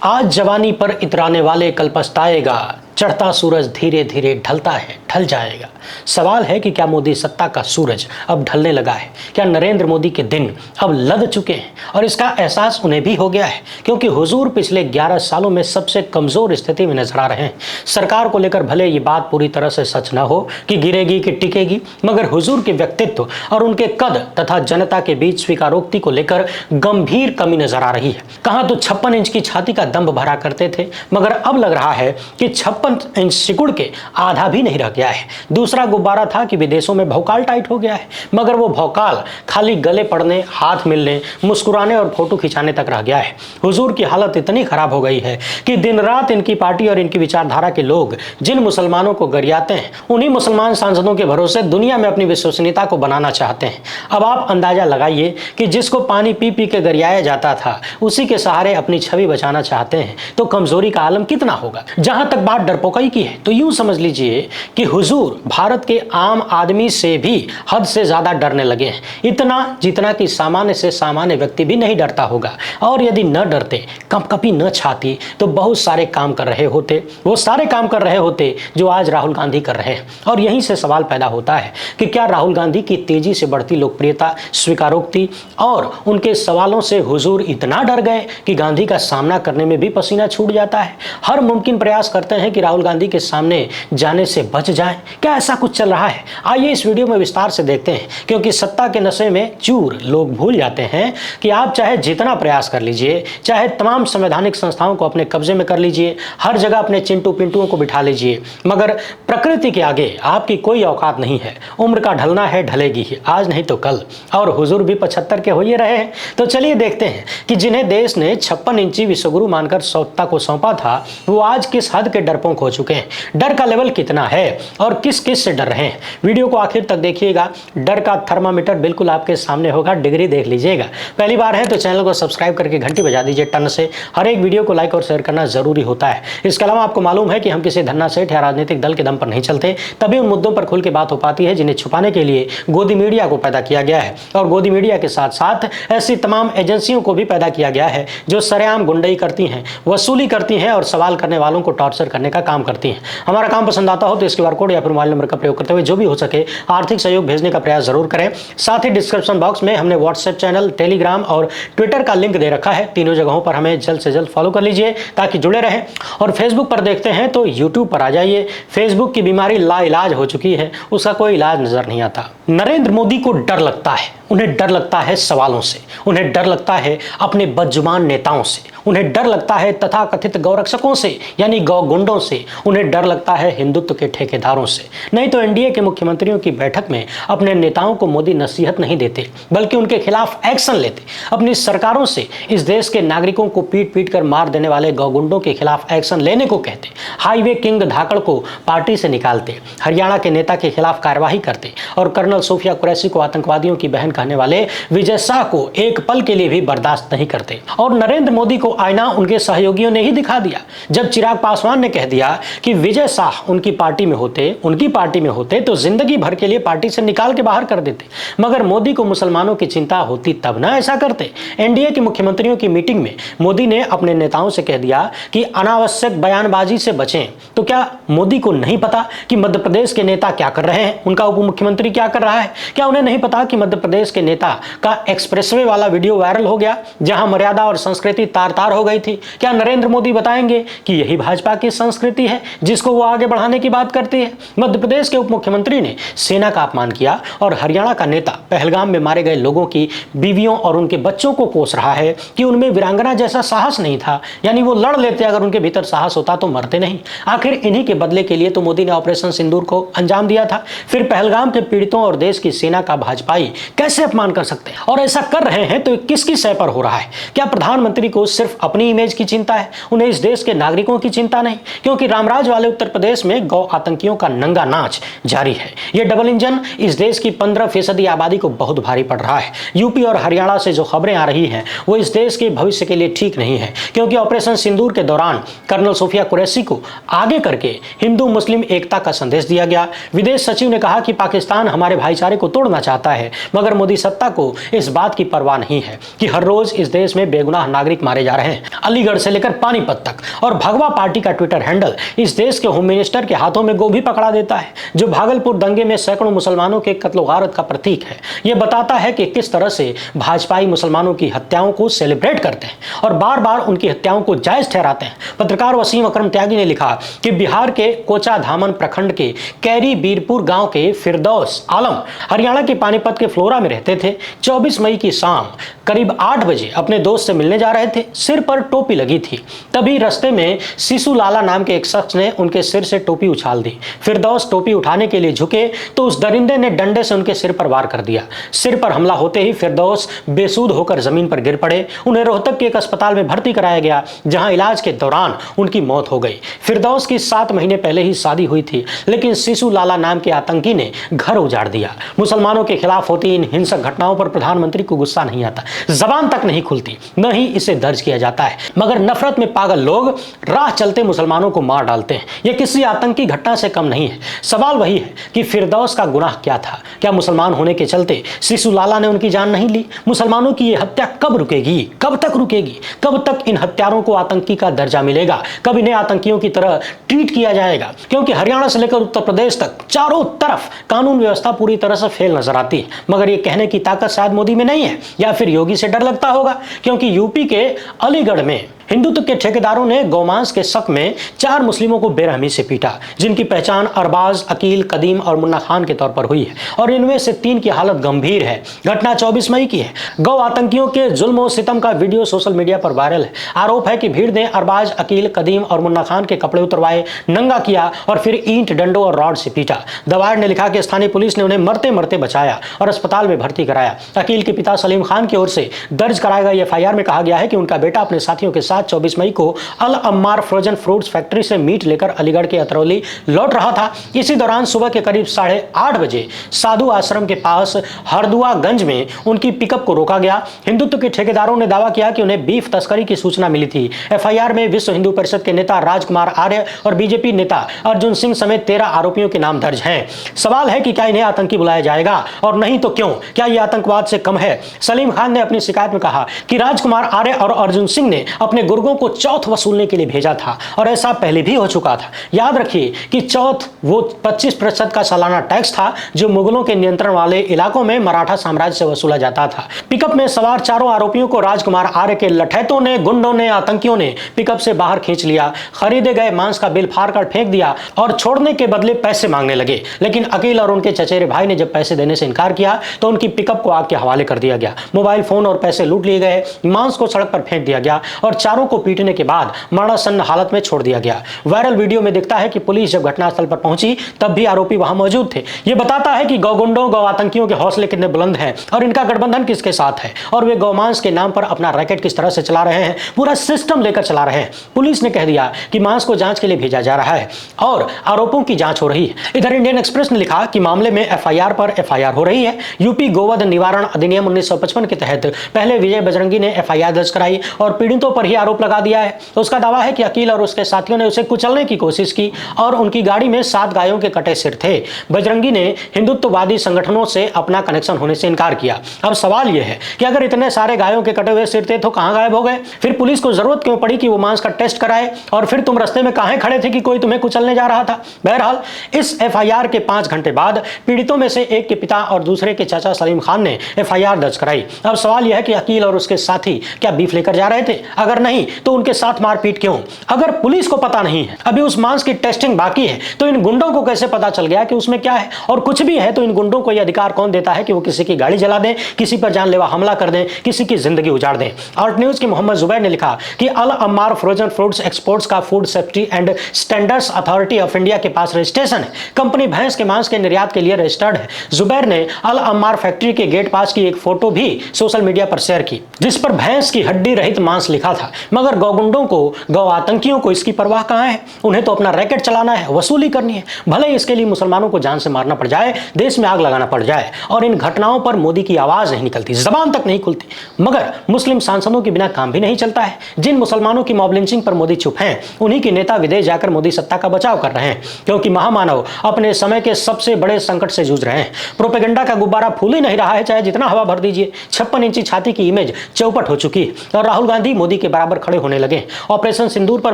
आज जवानी पर इतराने वाले कल पछताएगा, चढ़ता सूरज धीरे धीरे ढलता है, ढल जाएगा। सवाल है कि क्या मोदी सत्ता का सूरज अब ढलने लगा है? क्या नरेंद्र मोदी के दिन अब लद चुके हैं? और इसका एहसास उन्हें भी हो गया है, क्योंकि हुजूर पिछले 11 सालों में सबसे कमजोर स्थिति में नजर आ रहे हैं। सरकार को लेकर भले ये बात पूरी तरह से सच न हो कि गिरेगी कि टिकेगी, मगर हुजूर के व्यक्तित्व और उनके कद तथा जनता के बीच स्वीकारोक्ति को लेकर गंभीर कमी नजर आ रही है। कहां तो 56 इंच की छाती का दम्भ भरा करते थे, मगर अब लग रहा है कि 56 इंच सिकुड़ के आधा भी नहीं रह गया है। दूसरा गुब्बारा था कि विदेशों में भौकाल टाइट हो गया है, मगर वो भौकाल खाली गले पड़ने, हाथ मिलने, मुस्कुराने और फोटो खिंचाने तक रह गया है। हुजूर की हालत इतनी खराब हो गई है कि दिन रात इनकी पार्टी और इनकी विचारधारा के लोग जिन मुसलमानों को गरियाते हैं, उन्हीं मुसलमान सांसदों के भरोसे दुनिया में अपनी विश्वसनीयता को बनाना चाहते हैं। अब आप अंदाजा लगाइए कि जिसको पानी पी पी के गरियाया जाता था, उसी के सहारे अपनी छवि बचाना चाहते हैं, तो कमजोरी का आलम कितना होगा। जहां तक बात डरपोकाई की है, तो यूं समझ लीजिए कि हुजूर भारत के आम आदमी से भी हद से ज्यादा डरने लगे हैं, इतना जितना कि सामान्य से सामान्य व्यक्ति भी नहीं डरता होगा। और यदि न डरते, कंपकपी न छाती, तो बहुत सारे काम कर रहे होते, वो सारे काम कर रहे होते जो आज राहुल गांधी कर रहे हैं। और यहीं से सवाल पैदा होता है कि क्या राहुल गांधी की तेजी से बढ़ती लोकप्रियता, स्वीकारोक्ति और उनके सवालों से हुजूर इतना डर गए कि गांधी का सामना करने में भी पसीना छूट जाता है, हर मुमकिन प्रयास करते हैं कि राहुल गांधी के सामने जाने से बच जाएं? क्या ऐसा कुछ चल रहा है? आइए इस वीडियो में विस्तार से देखते हैं, क्योंकि सत्ता के नशे में चूर लोग भूल जाते हैं कि आप चाहे जितना प्रयास कर लीजिए, चाहे तमाम संवैधानिक संस्थाओं को अपने कब्जे में कर लीजिए, हर जगह अपने चिंटू पिंटुओं को बिठा लीजिए, मगर प्रकृति के आगे आपकी कोई औकात नहीं है। उम्र का ढलना है, ढलेगी ही, आज नहीं तो कल। और हुजूर भी 75 के हो ही रहे हैं। तो चलिए देखते हैं कि जिन्हें देश ने 56 इंची विश्वगुरु मानकर सत्ता को सौंपा था, वो आज किस हद के डरपोक हो चुके हैं, डर का लेवल कितना है और किस किस से डर रहे हैं। वीडियो को आखिर तक देखिएगा, डर का थर्मामीटर बिल्कुल आपके सामने होगा, डिग्री देख लीजिएगा। पहली बार है तो चैनल को सब्सक्राइब करके घंटी बजा दीजिए टन से। हर एक वीडियो को लाइक और शेयर करना जरूरी होता है। इसके अलावा आपको मालूम है कि हम किसी धन्ना सेठ या राजनीतिक दल के दम पर नहीं चलते, तभी उन मुद्दों पर खुल के बात हो पाती है जिन्हें छुपाने के लिए गोदी मीडिया को पैदा किया गया है। और गोदी मीडिया के साथ साथ ऐसी तमाम एजेंसियों को भी पैदा किया गया है जो सरेआम गुंडई करती हैं, वसूली करती हैं और सवाल करने वालों को टॉर्चर करने का काम करती हैं। हमारा काम पसंद आता हो तो इस QR कोड या फिर मोबाइल नंबर का प्रयोग करते हुए जो भी हो सके आर्थिक सहयोग भेजने का प्रयास जरूर करें। साथ ही डिस्क्रिप्शन बॉक्स में हमने व्हाट्सएप चैनल, टेलीग्राम और ट्विटर का लिंक दे रखा है। तीनों जगहों पर हमें जल्द से जल्द फॉलो कर लीजिए ताकि जुड़े रहें। और फेसबुक पर देखते हैं तो यूट्यूब पर आ जाइए। फेसबुक की बीमारी लाइलाज हो चुकी है, उसका कोई इलाज नजर नहीं आता। नरेंद्र मोदी को डर लगता है, उन्हें डर लगता है सवालों से, उन्हें डर लगता है अपने बदजुबान नेताओं से, उन्हें डर लगता है तथाकथित गौरक्षकों से यानी गौ गुंडों से, उन्हें डर लगता है हिंदुत्व के ठेकेदारों से। नहीं तो एनडीए के मुख्यमंत्रियों की बैठक में अपने नेताओं को मोदी नसीहत नहीं देते, बल्कि उनके खिलाफ एक्शन लेते। अपनी सरकारों से इस देश के नागरिकों को पीट पीट कर मार देने वाले गौगुंडों के खिलाफ एक्शन लेने को कहते। हाईवे किंग धाकड़ को पार्टी से निकालते, हरियाणा के नेता के खिलाफ कार्यवाही करते और कर्नल सोफिया कुरैशी को आतंकवादियों की बहन कहने वाले विजय शाह को एक पल के लिए भी बर्दाश्त नहीं करते। और नरेंद्र मोदी को आईना उनके सहयोगियों ने ही दिखा दिया जब चिराग पासवान ने कह दिया कि विजय शाह उनकी पार्टी में होते तो जिंदगी भर के लिए पार्टी से निकाल के बाहर कर देते। मगर मोदी को मुसलमानों की चिंता होती तब ना ऐसा करते। एनडीए के मुख्यमंत्रियों की मीटिंग में मोदी ने अपने नेताओं से कह दिया कि अनावश्यक बयानबाजी से बचें। तो क्या मोदी को नहीं पता कि मध्य प्रदेश के नेता क्या कर रहे हैं, उनका उप मुख्यमंत्री क्या कर रहा है? क्या उन्हें नहीं पता कि मध्य प्रदेश के नेता का एक्सप्रेसवे वाला वीडियो वायरल हो गया जहां मर्यादा और संस्कृति तार तार हो गई थी? क्या नरेंद्र मोदी बताएंगे कि यही भाजपा की संस्कृति है जिसको वो आगे बढ़ाने की बात करती है? मध्य प्रदेश के उप मुख्यमंत्री ने सेना का अपमान किया और हरियाणा का नेता पहलगाम में मारे गए लोगों की बीवियों और उनके बच्चों को कोस रहा है कि उनमें वीरांगना जैसा साहस नहीं था, यानी वो लड़ लेते, अगर उनके भीतर साहस होता तो मरते नहीं। आखिर इन्हीं के बदले के लिए तो मोदी ने ऑपरेशन सिंदूर को अंजाम दिया था। फिर पहलगाम के पीड़ितों और देश की सेना का भाजपाई कैसे अपमान कर सकते हैं? और ऐसा कर रहे हैं तो किसकी सह पर हो रहा है? क्या प्रधानमंत्री को सिर्फ अपनी इमेज की चिंता है, उन्हें इस देश के नागरिकों की चिंता नहीं? क्योंकि क्योंकि रामराज वाले उत्तर प्रदेश में गौ आतंकियों का नंगा नाच जारी है। यह डबल इंजन इस देश की 15% आबादी को बहुत भारी पड़ रहा है। यूपी और हरियाणा से जो खबरें आ रही हैं वो इस देश के भविष्य के लिए ठीक नहीं है, क्योंकि ऑपरेशन सिंदूर के दौरान कर्नल सोफिया कुरैशी को आगे करके हिंदू मुस्लिम एकता का संदेश दिया गया। विदेश सचिव ने कहा कि पाकिस्तान हमारे भाईचारे को तोड़ना चाहता है, मगर मोदी सत्ता को इस बात की परवाह नहीं है कि हर रोज इस देश में बेगुनाह नागरिक मारे जा रहे हैं। अलीगढ़ से लेकर पानीपत तक। और भगवा पार्टी का ट्विटर हैंडल इस देश के होम मिनिस्टर के हाथों में गोभी पकड़ा देता है, जो भागलपुर दंगे में सैकड़ों मुसलमानों के कत्ल गारत का प्रतीक है। यह बताता है कि किस तरह से भाजपाई मुसलमानों की हत्याओं को सेलिब्रेट करते हैं और बार बार उनकी हत्याओं को जायज ठहराते हैं। पत्रकार वसीम अकरम त्यागी ने लिखा कि बिहार के कोचाधामन प्रखंड के कैरी बीरपुर गांव के फिरदौस आलम हरियाणा के पानीपत के फ्लोरा में रहते थे। 24 मई की शाम करीब 8 बजे अपने दोस्त से मिलने जा रहे थे। सिर पर टोपी लगी थी। तभी रास्ते में सिसु लाला नाम के एक शख्स ने उनके सिर से टोपी उछाल दी। फिरदौस टोपी उठाने के लिए झुके तो उस दरिंदे ने डंडे से उनके सिर पर वार कर दिया। सिर पर हमला होते ही फिरदौस बेसुध होकर जमीन पर गिर पड़े। उन्हें रोहतक के एक अस्पताल में भर्ती कराया गया, जहां इलाज के दौरान उनकी मौत हो गई। फिरदौस की 7 महीने पहले ही शादी हुई थी, लेकिन सिसु लाला नाम के आतंकी ने घर उजाड़ दिया। मुसलमानों के खिलाफ होती इन हिंसक घटनाओं पर प्रधानमंत्री को गुस्सा नहीं आता, जबान तक नहीं खुलती, न ही इसे दर्ज किया जाता है, मगर नफरत में पागल लोग राह चलते मुसलमानों को मार डालते हैं। यह किसी आतंकी घटना से कम नहीं है। सवाल वही है कि फिरदौस का गुनाह क्या था? क्या मुसलमान होने के चलते सिसु लाला ने उनकी जान नहीं ली? मुसलमानों की यह हत्या कब रुकेगी? कब तक रुकेगी? कब तक इन हत्यारों को आतंकी का दर्जा मिलेगा? कब इन्हें आतंकियों की तरह ट्रीट किया जाएगा? क्योंकि हरियाणा से लेकर उत्तर प्रदेश तक चारों तरफ कानून व्यवस्था पूरी तरह से फेल नजर आती है, मगर यह कहने की ताकत शायद मोदी में नहीं है, या फिर योगी से डर लगता होगा। क्योंकि यूपी के अलीगढ़ में हिंदुत्व के ठेकेदारों ने गौमांस के शक में 4 मुस्लिमों को बेरहमी से पीटा, जिनकी पहचान अरबाज, अकील, कदीम और मुन्ना खान के तौर पर हुई है, और इनमें से 3 की हालत गंभीर है। घटना 24 मई की है। गौ आतंकियों के जुल्म और सितम का वीडियो सोशल मीडिया पर वायरल है। आरोप है कि भीड़ ने अरबाज, अकील, कदीम और मुन्ना खान के कपड़े उतरवाए, नंगा किया और फिर ईंट, डंडों और रॉड से पीटा। दवाड़ ने लिखा कि स्थानीय पुलिस ने उन्हें मरते मरते बचाया और अस्पताल में भर्ती कराया। अकील के पिता सलीम खान की ओर से दर्ज कराए गए एफआईआर में कहा गया है कि उनका बेटा अपने साथियों के साथ 24 मई को अल अम्मार फ्रोजन फ्रूट्स फैक्ट्री से मीट लेकर अलीगढ़ के अतरौली लौट रहा था। इसी दौरान सुबह के करीब 8:30 बजे साधु आश्रम के पास हरदुआगंज में उनकी पिकअप को रोका गया। हिंदुत्व के ठेकेदारों ने दावा किया कि उन्हें बीफ तस्करी की सूचना मिली थी। एफआईआर में विश्व हिंदू परिषद के नेता राजकुमार आर्य और बीजेपी नेता अर्जुन सिंह समेत 13 आरोपियों के नाम दर्ज हैं। सवाल है कि क्या इन्हें आतंकी बुलाया जाएगा, और नहीं तो क्यों? क्या यह आतंकवाद से कम है? सलीम खान ने अपनी शिकायत में कहा कि राजकुमार आर्य और अर्जुन सिंह ने अपने गुर्गों को चौथ वसूलने के लिए भेजा था, और ऐसा पहले भी हो चुका था। याद रखिए कि चौथ वो 25% का सालाना टैक्स था जो मुगलों के नियंत्रण वाले इलाकों में मराठा साम्राज्य से वसूला जाता था। पिकअप में सवार 4 आरोपियों को राजकुमार आर्य के लठैतों ने, गुंडों ने, आतंकियों ने पिकअप से बाहर खींच लिया, खरीदे गए मांस का बिल फाड़कर फेंक दिया और छोड़ने के बदले पैसे मांगने लगे। लेकिन अकील और उनके चचेरे भाई ने जब पैसे देने से इनकार किया तो उनकी पिकअप को आग के हवाले कर दिया गया। मोबाइल फोन और पैसे लूट लिए गए, मांस को सड़क पर फेंक दिया गया और चारों को पीटने के बाद मरणासन्न हालत में छोड़ दिया गया। वायरल वीडियो में दिखता है कि पुलिस जब घटनास्थल पर पहुंची तब भी आरोपी वहां मौजूद थे। यह बताता है कि गौगुंडों, गौ आतंकियों के हौसले कितने बुलंद हैं और इनका गठबंधन किसके साथ है, और वे गौमांस के नाम पर अपना रैकेट किस तरह से चला रहे हैं, पूरा सिस्टम लेकर चला रहे हैं। पुलिस ने कह दिया कि मांस को जांच के लिए भेजा जा रहा है और आरोपों की जांच हो रही है। इधर इंडियन एक्सप्रेस ने लिखा कि मामले में एफआईआर पर एफआईआर हो रही है। यूपी गोवध निवारण अधिनियम 1955 के तहत पहले विजय बजरंगी ने एफआईआर दर्ज कराई और पीड़ितों पर ही आरोप लगा दिया है। उसका दावा है कि अकील और उसके साथियों ने उसे कुचलने की कोशिश की और उनकी गाड़ी में 7 गायों के कटे सिर थे। बजरंगी ने हिंदुत्ववादी संगठनों से अपना कनेक्शन होने से इनकार किया। अब सवाल यह है कि अगर इतने सारे गायों के कटे हुए सिर थे तो कहां गायब हो गए? फिर पुलिस को जरूरत क्यों पड़ी कि वो मांस का टेस्ट कराए? और फिर तुम रास्ते में कहां खड़े थे कि कोई तुम्हें कुचलने जा रहा था? बहरहाल इस एफआईआर के 5 घंटे बाद पीड़ितों में से एक के पिता और दूसरे के चाचा सलीम खान ने एफआईआर दर्ज कराई। अब सवाल यह है कि अकील और उसके साथी क्या बीफ लेकर जा रहे थे? अगर नहीं तो उनके साथ मारपीट क्यों? अगर पुलिस को पता नहीं है, अभी उस मांस की टेस्टिंग बाकी है, तो इन गुंडों को कैसे पता चल गया कि उसमें क्या है? और कुछ भी है तो इन गुंडों को यह अधिकार कौन देता है कि वो किसी की गाड़ी जला दें, किसी पर जानलेवा हमला कर दें, किसी की जिंदगी उजाड़ दें? आर्ट न्यूज के मोहम्मद जुबैर ने लिखा कि अल अम्मार फ्रोजन फ्रूट्स एक्सपोर्ट्स का food safety and standards authority of India के पास रजिस्ट्रेशन है। कंपनी भैंस के मांस के निर्यात के लिए रजिस्टर्ड है। जुबैर ने अल अम्मार फैक्ट्री के गेट पास की एक फोटो भी सोशल मीडिया पर शेयर की, जिस पर भैंस की हड्डी रहित मांस लिखा था। मगर गौगुंडों को, गौ आतंकियों को इसकी परवाह कहां है। उन्हें तो अपना रैकेट चलाना है, वसूली करनी है, भले ही इसके लिए मुसलमानों को जान से मारना पड़ जाए, देश में आग लगाना पड़ जाए। और इन घटनाओं पर मोदी की आवाज नहीं निकलती, जबान तक नहीं खुलती। मगर मुस्लिम सांसदों के बिना काम भी नहीं चलता है। जिन मुसलमानों की मॉब लिंचिंग पर मोदी चुप हैं, उन्हीं के नेता विदेश जाकर मोदी सत्ता का बचाव कर रहे हैं, क्योंकि महामानव अपने समय के सबसे बड़े संकट से जूझ रहे हैं। प्रोपेगेंडा का गुब्बारा फूल ही नहीं रहा है, चाहे जितना हवा भर दीजिए। 56 इंची छाती की इमेज चौपट हो चुकी है और राहुल गांधी मोदी के बराबर खड़े होने लगे। ऑपरेशन सिंदूर पर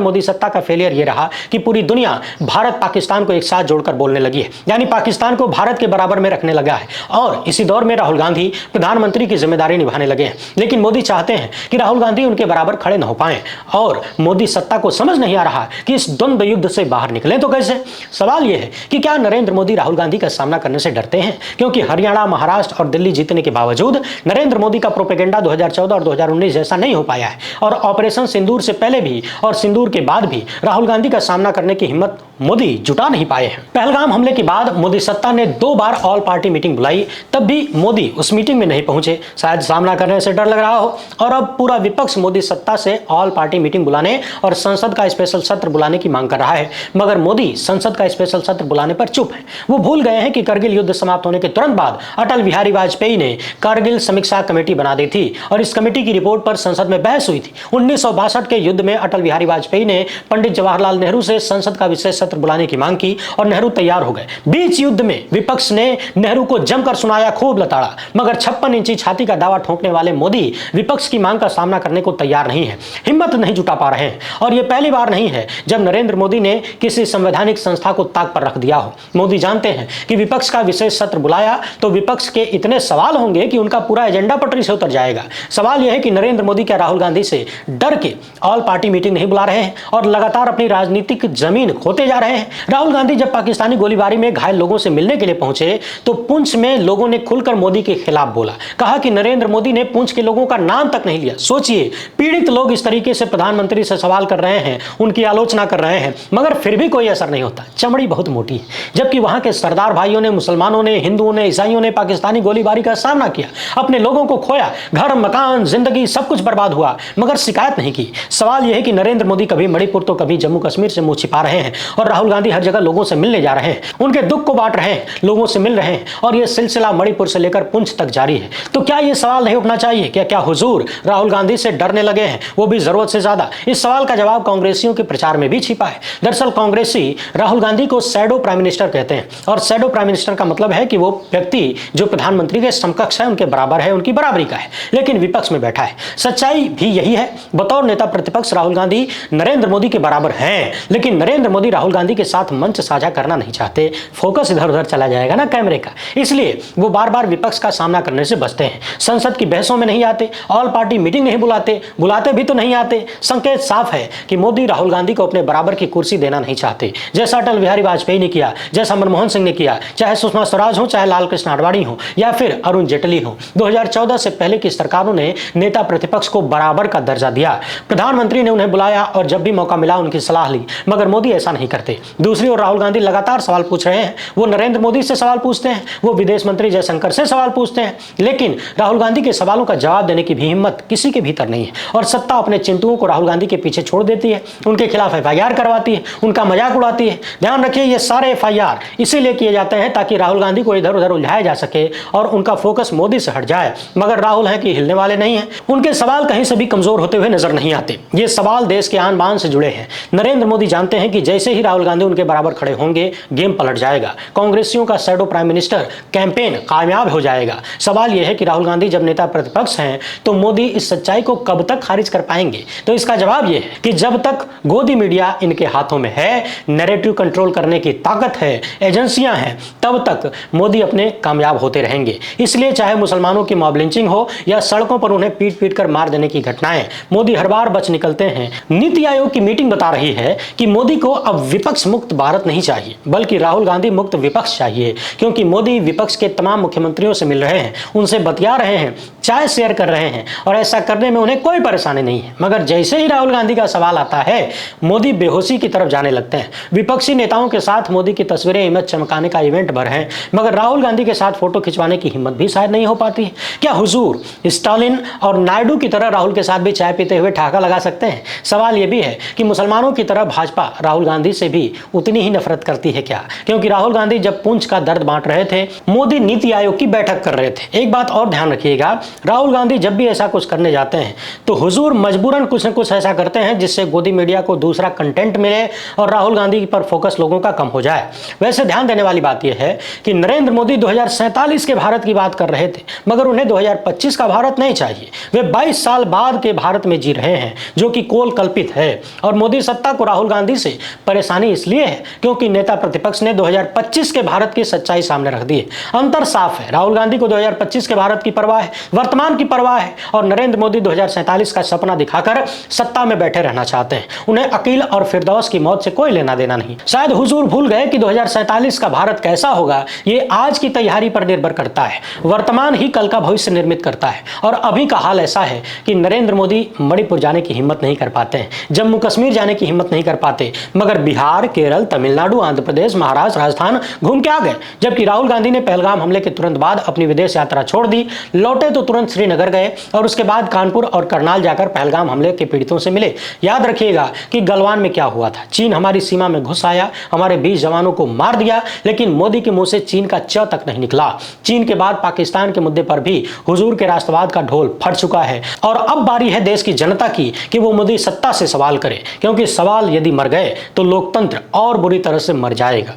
मोदी सत्ता का फेलियर यह रहा कि पूरी दुनिया भारत पाकिस्तान को एक साथ जोड़कर बोलने लगी है, यानी पाकिस्तान को भारत के बराबर में रखने लगा है। और इसी दौर में राहुल गांधी प्रधानमंत्री की जिम्मेदारी निभाने लगे हैं। लेकिन मोदी चाहते हैं कि राहुल गांधी उनके बराबर खड़े न हो पाए, और मोदी सत्ता को समझ नहीं आ रहा कि इस द्वंद्व युद्ध से बाहर निकलें तो कैसे। सवाल यह है कि क्या नरेंद्र मोदी राहुल गांधी का सामना करने से डरते हैं, क्योंकि हरियाणा, महाराष्ट्र और दिल्ली जीतने के बावजूद नरेंद्र मोदी का प्रोपेगेंडा 2014 और 2019 जैसा नहीं हो पाया है। और ऑपरेशन सिंदूर से पहले भी और सिंदूर के बाद भी राहुल गांधी का सामना करने की हिम्मत मोदी जुटा नहीं पाए हैं। पहलगाम हमले के बाद मोदी सत्ता ने 2 बार ऑल पार्टी मीटिंग बुलाई, तब भी मोदी उस मीटिंग में नहीं पहुंचे, शायद सामना करने से डर लग रहा हो। और अब पूरा विपक्ष मोदी सत्ता से ऑल पार्टी मीटिंग बुलाने और संसद का स्पेशल सत्र बुलाने की मांग कर रहा है। मगर मोदी संसद का स्पेशल सत्र बुलाने पर चुप है। वो भूल गए हैं कि करगिल युद्ध समाप्त होने के तुरंत बाद अटल बिहारी वाजपेयी ने कारगिल समीक्षा कमेटी बना दी थी और इस कमेटी की रिपोर्ट पर संसद में बहस हुई थी। 1962 के युद्ध में अटल बिहारी वाजपेयी ने पंडित जवाहरलाल नेहरू से संसद का विशेष सत्र बुलाने की मांग की और नेहरू तैयार हो गए। बीच युद्ध में विपक्ष ने नेहरू को जमकर सुनाया, खूब लताड़ा, मगर 56 इंची छाती का दावा ठोंकने वाले मोदी विपक्ष की मांग का सामना करने को तैयार नहीं है, हिम्मत नहीं जुटा पा रहे हैं। और यह पहली बार नहीं है जब नरेंद्र मोदी ने किसी संवैधानिक संस्था को ताक पर रख दिया हो। मोदी जानते हैं कि विपक्ष का विशेष सत्र बुलाया तो विपक्ष के इतने सवाल होंगे कि उनका पूरा एजेंडा पटरी से उतर जाएगा। सवाल यह है कि नरेंद्र मोदी क्या राहुल गांधी से डर के ऑल पार्टी मीटिंग नहीं बुला रहे हैं और लगातार अपनी राजनीतिक जमीन खोते जा रहे हैं। राहुल गांधी जब पाकिस्तानी गोलीबारी में घायल लोगों से मिलने के लिए पहुंचे तो पुंछ में लोगों ने खुलकर मोदी के खिलाफ बोला, कहा कि नरेंद्र मोदी ने पुंछ के लोगों का नाम तक नहीं लिया। सोचिए, पीड़ित लोग इस तरीके से प्रधानमंत्री से सवाल कर रहे हैं, उनकी आलोचना कर रहे हैं, मगर फिर भी कोई असर नहीं होता। चमड़ी बहुत मोटी है। जबकि वहां के सरदार भाइयों ने, मुसलमानों ने, हिंदुओं ने, ईसाइयों ने पाकिस्तानी गोलीबारी का सामना किया, अपने लोगों को खोया, घर, मकान, जिंदगी सब कुछ बर्बाद हुआ, मगर शिकायत नहीं की। सवाल यह है कि नरेंद्र मोदी कभी मणिपुर तो कभी जम्मू कश्मीर से मुंह छिपा रहे हैं और राहुल गांधी हर जगह लोगों से मिलने जा रहे हैं, उनके दुख को बांट रहे हैं, लोगों से मिल रहे हैं और यह सिलसिला मणिपुर से लेकर पुंछ तक जारी है। तो क्या यह सवाल नहीं उठना चाहिए कि क्या हुजूर राहुल गांधी से डरने लगे हैं, वो भी जरूरत से ज्यादा? इस सवाल का जवाब कांग्रेसियों के प्रचार में भी छिपा है। दरअसल कांग्रेसी राहुल गांधी को शैडो प्राइम मिनिस्टर कहते हैं और शैडो प्राइम मिनिस्टर का मतलब है कि वो व्यक्ति जो प्रधानमंत्री के समकक्ष है, उनके बराबर है, उनकी बराबरी का है, लेकिन विपक्ष में बैठा है। सच्चाई भी यही है। बतौर नेता प्रतिपक्ष राहुल गांधी नरेंद्र मोदी के बराबर हैं, लेकिन नरेंद्र मोदी राहुल गांधी के साथ मंच साझा करना नहीं चाहते। फोकस इधर उधर चला जाएगा ना कैमरे का, इसलिए वो बार बार विपक्ष का सामना करने से बचते हैं। संसद की बहसों में नहीं आते, ऑल पार्टी मीटिंग नहीं बुलाते, बुलाते भी तो नहीं आते। संकेत साफ है कि मोदी राहुल गांधी को अपने बराबर की कुर्सी देना नहीं चाहते, जैसा अटल बिहारी वाजपेयी ने किया, जैसा मनमोहन सिंह ने किया, चाहे सुषमा स्वराज हो, चाहे लाल कृष्ण आडवाणी हो या फिर अरुण जेटली हो। 2014 से पहले की सरकारों ने नेता प्रतिपक्ष को बराबर का दर्जा दिया, प्रधानमंत्री ने उन्हें बुलाया और जब भी मौका मिला उनकी सलाह ली, मगर मोदी ऐसा नहीं करते। दूसरी ओर राहुल गांधी लगातार सवाल पूछ रहे हैं, वो नरेंद्र मोदी से सवाल पूछते हैं, वो विदेश मंत्री जयशंकर से सवाल पूछते हैं, लेकिन राहुल गांधी के सवालों का जवाब देने की भी हिम्मत किसी के भीतर नहीं है। और सत्ता अपने चिंटुओं को राहुल गांधी के पीछे छोड़ देती है, उनके खिलाफ FIR करवाती है, उनका मजाक उड़ाती है। ध्यान रखिए, ये सारे FIR इसीलिए किए जाते हैं ताकि राहुल गांधी को इधर उधर उलझाया जा सके और उनका फोकस मोदी से हट जाए। मगर राहुल है कि हिलने वाले नहीं हैं, उनके सवाल कहीं से भी कमजोर होते हुए नजर नहीं आते। ये सवाल देश के आन बान से जुड़े हैं। नरेंद्र मोदी जानते हैं कि जैसे ही राहुल गांधी उनके बराबर खड़े होंगे, गेम पलट जाएगा। कांग्रेसियों का शैडो प्राइम मिनिस्टर कैंपेन कामयाब हो जाएगा। सवाल यह है कि राहुल गांधी जब नेता प्रतिपक्ष हैं तो मोदी इस सच्चाई को कब तक खारिज कर पाएंगे? तो इसका जवाब यह है कि जब तक गोदी मीडिया इनके हाथों में है, नैरेटिव कंट्रोल करने की ताकत है, एजेंसियां हैं, तब तक मोदी अपने कामयाब होते रहेंगे। इसलिए चाहे मुसलमानों की मॉब लिंचिंग हो या सड़कों पर उन्हें पीट पीट कर मार देने की घटनाएं, मोदी हर बार बच निकलते हैं। नीति आयोग की मीटिंग बता रही है कि मोदी को अब विपक्ष मुक्त भारत नहीं चाहिए, बल्कि राहुल गांधी मुक्त विपक्ष चाहिए, क्योंकि मोदी विपक्ष के तमाम मुख्यमंत्रियों से मिल रहे हैं, उनसे बतिया रहे हैं, चाय शेयर कर रहे हैं और ऐसा करने में उन्हें कोई परेशानी नहीं है। मगर जैसे ही राहुल गांधी का सवाल आता है, मोदी बेहोशी की तरफ जाने लगते हैं। विपक्षी नेताओं के साथ मोदी की तस्वीरें इमेज चमकाने का इवेंट भर है, मगर राहुल गांधी के साथ फोटो खिंचवाने की हिम्मत भी शायद नहीं हो पाती है। क्या हुजूर स्टालिन और नायडू की तरह राहुल के साथ भी चाय पीते हुए ठहाका लगा सकते हैं। सवाल यह भी है कि मुसलमानों की तरह भाजपा राहुल गांधी से भी उतनी ही नफरत करती है क्या? क्योंकि राहुल गांधी जब पुंछ का दर्द बांट रहे थे, मोदी नीति आयोग की बैठक कर रहे थे। एक बात और ध्यान रखिएगा, राहुल गांधी जब भी ऐसा कुछ करने जाते हैं तो हुजूर मजबूरन कुछ न कुछ ऐसा करते हैं जिससे गोदी मीडिया को दूसरा कंटेंट मिले और राहुल गांधी पर फोकस लोगों का कम हो जाए। वैसे ध्यान देने वाली बात यह है कि नरेंद्र मोदी 2047 के भारत की बात कर रहे थे, मगर उन्हें 2025 का भारत नहीं चाहिए। वे 22 साल बाद के भारत में जी रहे हैं जो कि कोल कल्पित है। और मोदी सत्ता को राहुल गांधी से परेशानी इसलिए है क्योंकि नेता प्रतिपक्ष ने 2025 के भारत की सच्चाई सामने रख दी है। अंतर साफ है, राहुल गांधी को 2025 के भारत की परवाह है, वर्तमान की परवाह है, और नरेंद्र मोदी 2047 का सपना दिखाकर सत्ता में बैठे रहना चाहते हैं। उन्हें अकील और फिरदौस की मौत से कोई लेना देना नहीं। शायद हुजूर भूल गए कि 2047 का भारत कैसा होगा ये आज की तैयारी पर निर्भर करता है। वर्तमान ही कल का भविष्य निर्मित करता है। और अभी का हाल ऐसा है कि नरेंद्र मोदी मणिपुर जाने की हिम्मत नहीं कर पाते हैं, जम्मू कश्मीर जाने की हिम्मत नहीं कर पाते, मगर बिहार, केरल, तमिलनाडु, आंध्र प्रदेश, महाराष्ट्र, राजस्थान घूम के आ गए। जबकि राहुल गांधी ने पहलगाम हमले के तुरंत बाद अपनी विदेश यात्रा छोड़ दी, लौटे तो तुरंत श्रीनगर गए और उसके बाद कानपुर और करनाल जाकर पहलगाम हमले के पीड़ितों से मिले। याद रखिएगा कि गलवान में क्या हुआ था। चीन हमारी सीमा में घुस आया, हमारे 20 जवानों को मार दिया, लेकिन मोदी के मुंह से चीन का च तक नहीं निकला। चीन के बाद पाकिस्तान के मुद्दे पर भी हुजूर के राष्ट्रवाद का ढोल फट चुका है। और अब बारी है देश की जनता की कि वो मोदी सत्ता से सवाल करे, क्योंकि सवाल यदि मर गए तो लोकतंत्र और बुरी तरह से मर जाएगा।